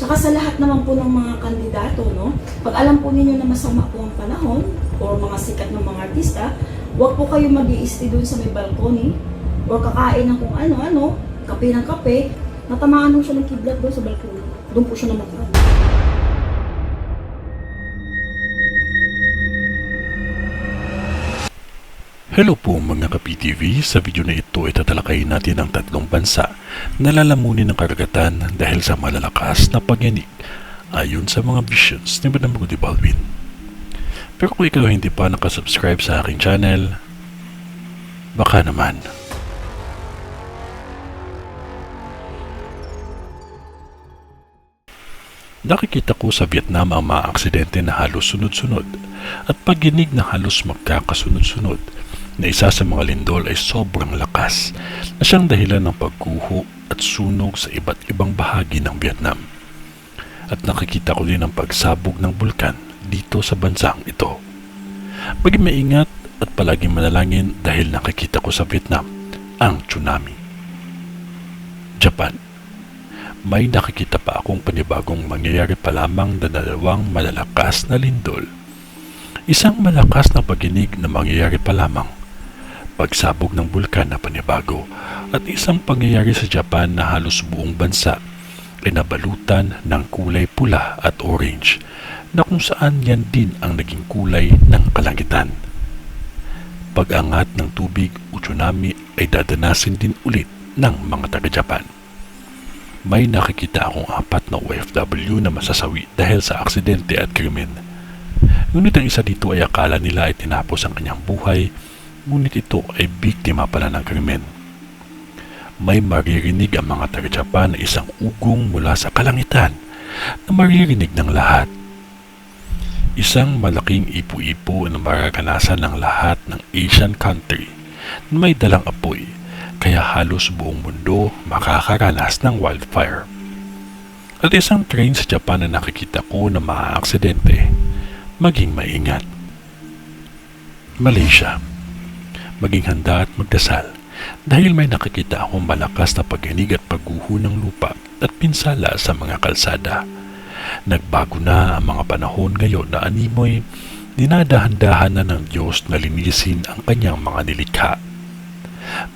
Tsaka sa lahat naman po ng mga kandidato, no? Pag alam po ninyo na masama po ang panahon o mga sikat ng mga artista, huwag po kayo mag-i-stay doon sa may balcony or kakain ng kung ano-ano, kape ng kape, natamaan po siya ng kidlat doon sa balcony. Doon po siya namatay. Hello po mga ka-PTV, sa video na ito ay tatalakayin natin ang tatlong bansa na lalamunin ng karagatan dahil sa malalakas na pagyanig ayon sa mga visions ni Madam Rudy Baldwin. Pero kung ikaw hindi pa nakasubscribe sa aking channel, baka naman. Nakikita ko sa Vietnam ang mga aksidente na halos sunod-sunod at pagyanig na halos magkakasunod-sunod na isa sa mga lindol ay sobrang lakas na siyang dahilan ng pagguho at sunog sa iba't ibang bahagi ng Vietnam. At nakikita ko din ang pagsabog ng bulkan dito sa bansang ito. Maging maingat at palaging manalangin dahil nakikita ko sa Vietnam ang tsunami. Japan. May nakikita pa akong panibagong mangyayari pa lamang na dalawang malalakas na lindol. Isang malakas na pagyanig na mangyayari pa lamang, pagsabog ng bulkan na panibago, at isang pangyayari sa Japan na halos buong bansa ay nabalutan ng kulay pula at orange na kung saan yan din ang naging kulay ng kalangitan. Pag-angat ng tubig o tsunami ay dadanasin din ulit ng mga taga-Japan. May nakikita akong 4 na OFW na masasawi dahil sa aksidente at krimen. Ngunit ang isa dito ay akala nila ay tinapos ang kanyang buhay, ngunit ito ay biktima pala ng krimen. May maririnig ang mga taga-Japan na isang ugong mula sa kalangitan na maririnig ng lahat. Isang malaking ipo-ipo na mararanasan ng lahat ng Asian country na may dalang apoy, kaya halos buong mundo makakaranas ng wildfire. At isang train sa Japan na nakikita ko na maaaksidente, maging maingat. Malaysia. Maging handa at magdasal dahil may nakikita akong malakas na pagyanig at pagguho ng lupa at pinsala sa mga kalsada. Nagbago na ang mga panahon ngayon na animoy dinadahan-dahan na ng Diyos na linisin ang kanyang mga nilikha.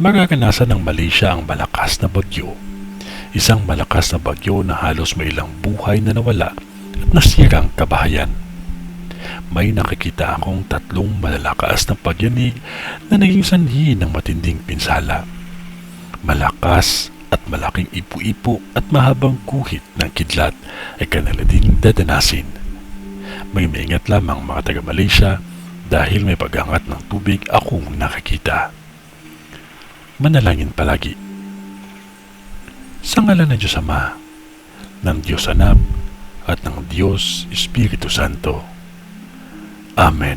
Mararanasan ng Malaysia ang malakas na bagyo. Isang malakas na bagyo na halos may ilang buhay na nawala at nasirang kabahayan. May nakikita akong 3 malalakas na pagyanig na naging sanhi ng matinding pinsala. Malakas at malaking ipo-ipo at mahabang guhit ng kidlat ay kanila din dadanasin. May maingat lamang mga taga-Malaysia dahil may pag-angat ng tubig akong nakikita. Manalangin palagi. Sa ngalan ng Diyos Ama, ng Diyos Anak, at ng Diyos Espiritu Santo. Amen.